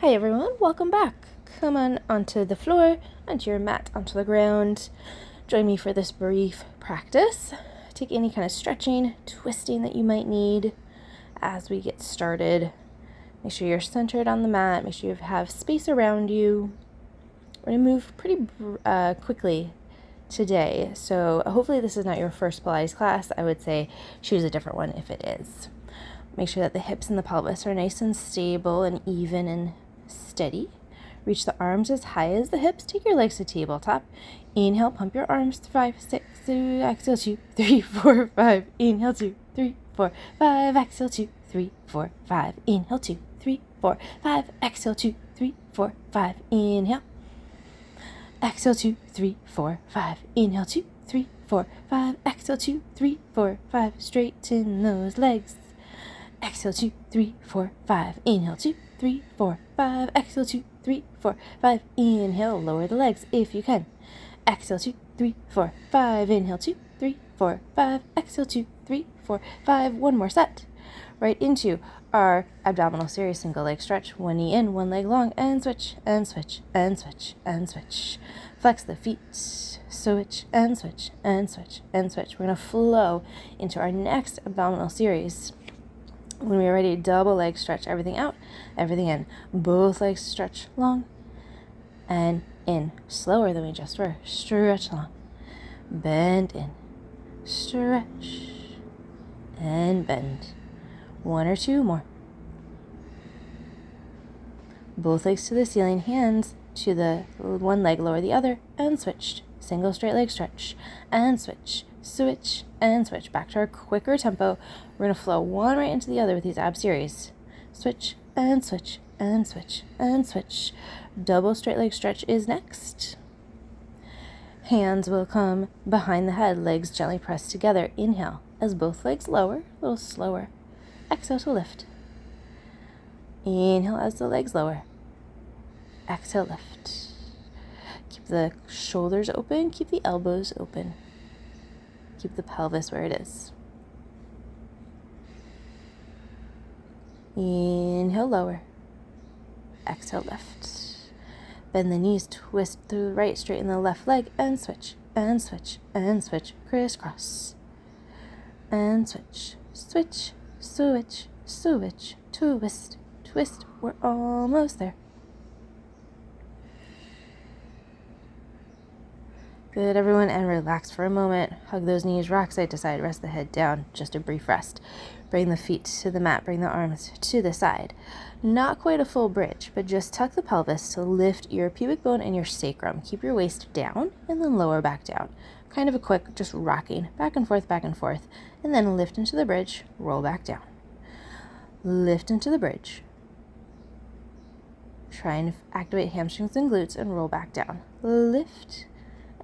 Hi everyone, welcome back. Come on onto the floor, onto your mat, onto the ground. Join me for this brief practice. Take any kind of stretching, twisting that you might need as we get started. Make sure you're centered on the mat. Make sure you have space around you. We're going to move pretty quickly today, so hopefully this is not your first Pilates class. I would say choose a different one if it is. Make sure that the hips and the pelvis are nice and stable and even and steady. Reach the arms as high as the hips. Take your legs to tabletop. Inhale, pump your arms. 5, 6, exhale 2, 3, 4, 5. Inhale 2, 3, 4, 5. Exhale 2, 3, 4, 5. Inhale 2, 3, 4, 5. Exhale 2, 3, 4, 5. Inhale. Exhale 2, 3, 4, 5. Inhale 2, 3, 4, 5. Exhale 2, 3, 4, 5. Straighten those legs. Exhale 2, 3, 4, 5. Inhale 2, 3, 4, 5. Exhale 2, 3, 4, 5. Inhale, lower the legs if you can. Exhale 2, 3, 4, 5. Inhale 2, 3, 4, 5. Exhale 2, 3, 4, 5. One more set. Right into our abdominal series, single leg stretch. One knee in, one leg long, and switch, and switch, and switch, and switch. Flex the feet, switch, and switch, and switch, and switch. We're going to flow into our next abdominal series. When we're ready, double leg stretch, everything out, everything in. Both legs stretch long and in. Slower than we just were. Stretch long. Bend in. Stretch and bend. One or two more. Both legs to the ceiling, hands to the one leg, lower the other, and switched. Single straight leg stretch, and switch, switch, and switch. Back to our quicker tempo. We're going to flow one right into the other with these ab series. Switch, and switch, and switch, and switch. Double straight leg stretch is next. Hands will come behind the head, legs gently pressed together. Inhale as both legs lower, a little slower. Exhale to lift. Inhale as the legs lower. Exhale, lift. Keep the shoulders open, keep the elbows open. Keep the pelvis where it is. Inhale, lower. Exhale, lift. Bend the knees, twist to the right, straighten the left leg, and switch, and switch, and switch. Crisscross. And switch, switch, switch, switch, twist, twist. We're almost there. Good, everyone, and relax for a moment. Hug those knees, rock side to side, rest the head down, just a brief rest. Bring the feet to the mat, bring the arms to the side. Not quite a full bridge, but just tuck the pelvis to lift your pubic bone and your sacrum. Keep your waist down and then lower back down. Kind of a quick, just rocking back and forth, and then lift into the bridge, roll back down. Lift into the bridge. Try and activate hamstrings and glutes and roll back down. Lift.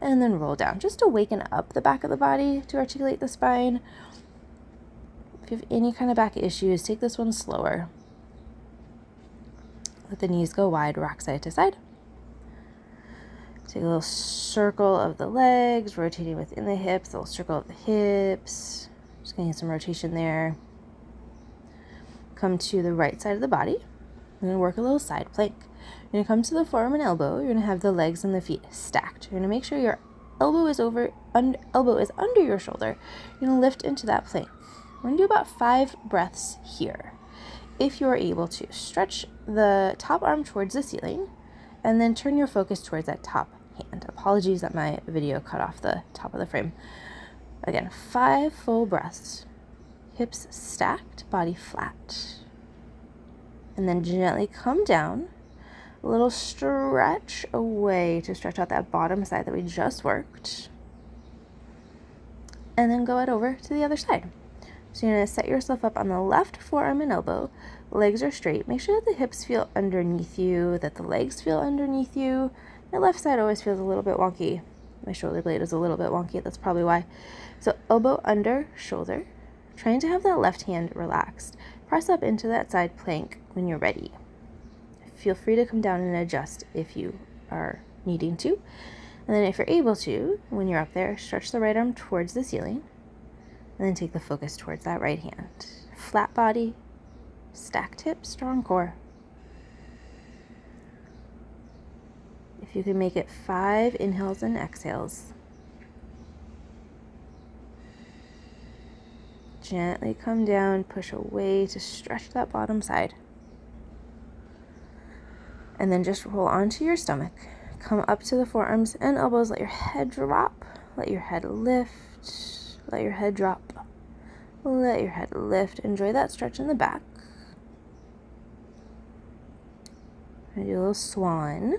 And then roll down, just to waken up the back of the body to articulate the spine. If you have any kind of back issues, take this one slower. Let the knees go wide, rock side to side. Take a little circle of the legs, rotating within the hips, a little circle of the hips. Just getting some rotation there. Come to the right side of the body. We're going to work a little side plank. You're going to come to the forearm and elbow. You're going to have the legs and the feet stacked. You're going to make sure your elbow is under your shoulder. You're going to lift into that plank. We're going to do about 5 breaths here. If you're able to, stretch the top arm towards the ceiling and then turn your focus towards that top hand. Apologies that my video cut off the top of the frame. Again, 5 full breaths. Hips stacked, body flat. And then gently come down. A little stretch away to stretch out that bottom side that we just worked. And then go it over to the other side. So you're going to set yourself up on the left forearm and elbow. Legs are straight. Make sure that the hips feel underneath you, that the legs feel underneath you. My left side always feels a little bit wonky. My shoulder blade is a little bit wonky. That's probably why. So elbow under shoulder. Trying to have that left hand relaxed. Press up into that side plank when you're ready. Feel free to come down and adjust if you are needing to. And then if you're able to, when you're up there, stretch the right arm towards the ceiling. And then take the focus towards that right hand. Flat body, stacked hips, strong core. If you can make it 5 inhales and exhales. Gently come down, push away to stretch that bottom side. And then just roll onto your stomach. Come up to the forearms and elbows. Let your head drop. Let your head lift. Let your head drop. Let your head lift. Enjoy that stretch in the back. And do a little swan.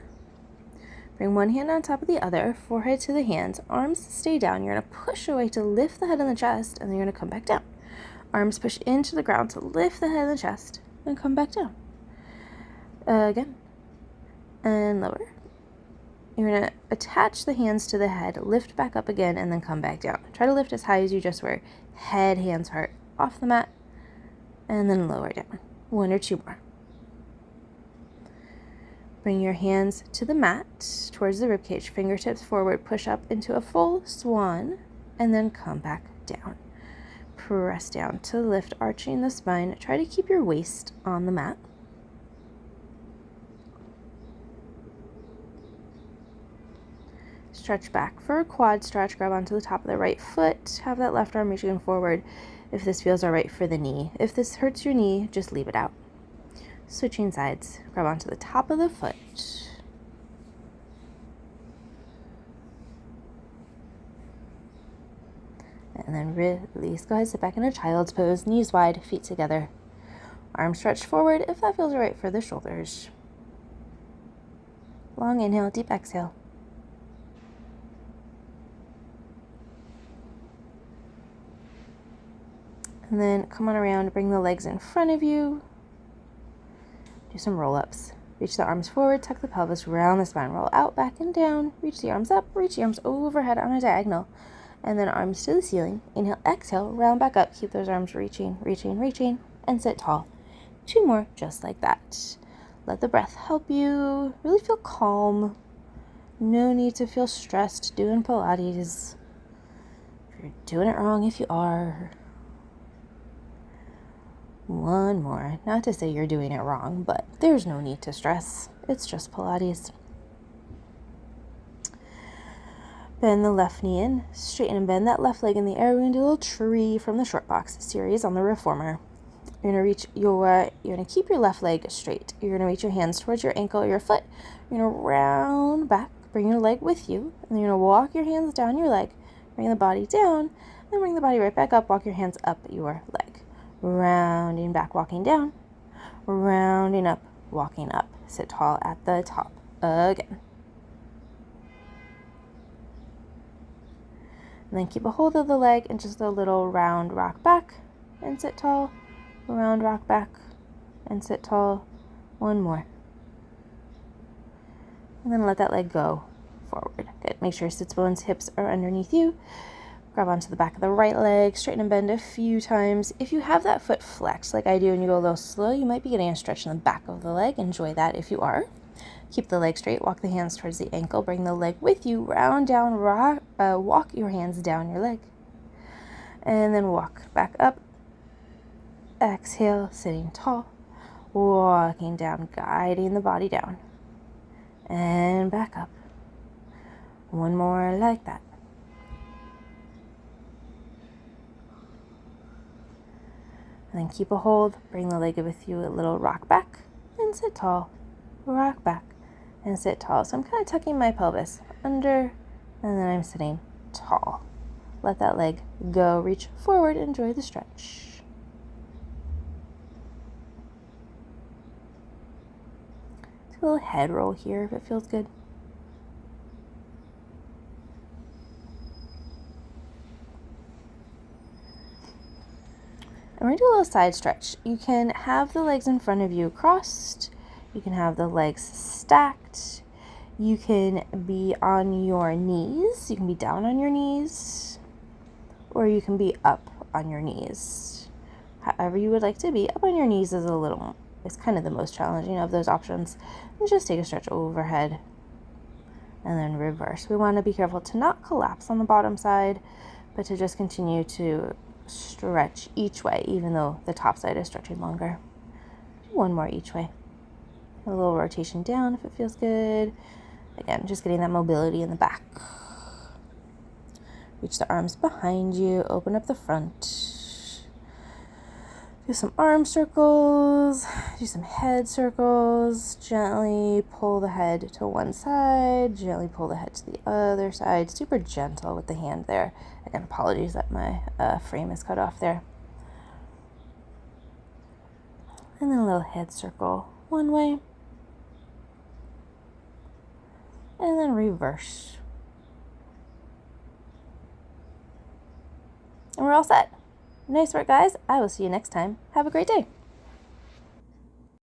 Bring one hand on top of the other, forehead to the hands. Arms stay down. You're going to push away to lift the head and the chest, and then you're going to come back down. Arms push into the ground to lift the head and the chest, and come back down. Again. And lower. You're going to attach the hands to the head, lift back up again, and then come back down. Try to lift as high as you just were. Head, hands, heart off the mat, and then lower down. 1 or 2 more. Bring your hands to the mat, towards the ribcage, fingertips forward, push up into a full swan, and then come back down. Press down to lift, arching the spine. Try to keep your waist on the mat. Stretch back for a quad stretch. Grab onto the top of the right foot. Have that left arm reaching forward if this feels all right for the knee. If this hurts your knee, just leave it out. Switching sides. Grab onto the top of the foot. And then release. Go ahead, sit back in a child's pose. Knees wide, feet together. Arms stretched forward if that feels all right for the shoulders. Long inhale, deep exhale. And then come on around, bring the legs in front of you. Do some roll-ups. Reach the arms forward, tuck the pelvis, round the spine, roll out, back and down. Reach the arms up, reach the arms overhead on a diagonal. And then arms to the ceiling. Inhale, exhale, round back up. Keep those arms reaching, reaching, reaching, and sit tall. 2 more, just like that. Let the breath help you. Really feel calm. No need to feel stressed doing Pilates. If you're doing it wrong, if you are. 1 more. Not to say you're doing it wrong, but there's no need to stress. It's just Pilates. Bend the left knee in, straighten and bend that left leg in the air. We're going to do a little tree from the short box series on the reformer. You're going to keep your left leg straight. You're going to reach your hands towards your ankle or your foot. You're going to round back, bring your leg with you, and then you're going to walk your hands down your leg, bring the body down, then bring the body right back up, walk your hands up your leg. Rounding back, walking down, rounding up, walking up. Sit tall at the top again. And then keep a hold of the leg and just a little round rock back and sit tall, round rock back and sit tall. 1 more. And then let that leg go forward. Good. Make sure sits bones, hips are underneath you. Grab onto the back of the right leg, straighten and bend a few times. If you have that foot flexed like I do and you go a little slow, you might be getting a stretch in the back of the leg. Enjoy that if you are. Keep the leg straight, walk the hands towards the ankle, bring the leg with you, round down, walk your hands down your leg. And then walk back up. Exhale, sitting tall, walking down, guiding the body down. And back up. 1 more like that. And then keep a hold, bring the leg with you, a little rock back, and sit tall. Rock back, and sit tall. So I'm kind of tucking my pelvis under, and then I'm sitting tall. Let that leg go, reach forward, enjoy the stretch. It's a little head roll here if it feels good. And we're going to do a little side stretch. You can have the legs in front of you crossed. You can have the legs stacked. You can be on your knees. You can be down on your knees. Or you can be up on your knees. However you would like to be. Up on your knees is kind of the most challenging of those options. And just take a stretch overhead. And then reverse. We want to be careful to not collapse on the bottom side, but to just continue to stretch each way, even though the top side is stretching longer. Do 1 more each way. A little rotation down if it feels good. Again, just getting that mobility in the back. Reach the arms behind you, open up the front. Do some arm circles, do some head circles. Gently pull the head to one side, gently pull the head to the other side. Super gentle with the hand there. Again, apologies that my frame is cut off there. And then a little head circle one way. And then reverse. And we're all set. Nice work, guys. I will see you next time. Have a great day.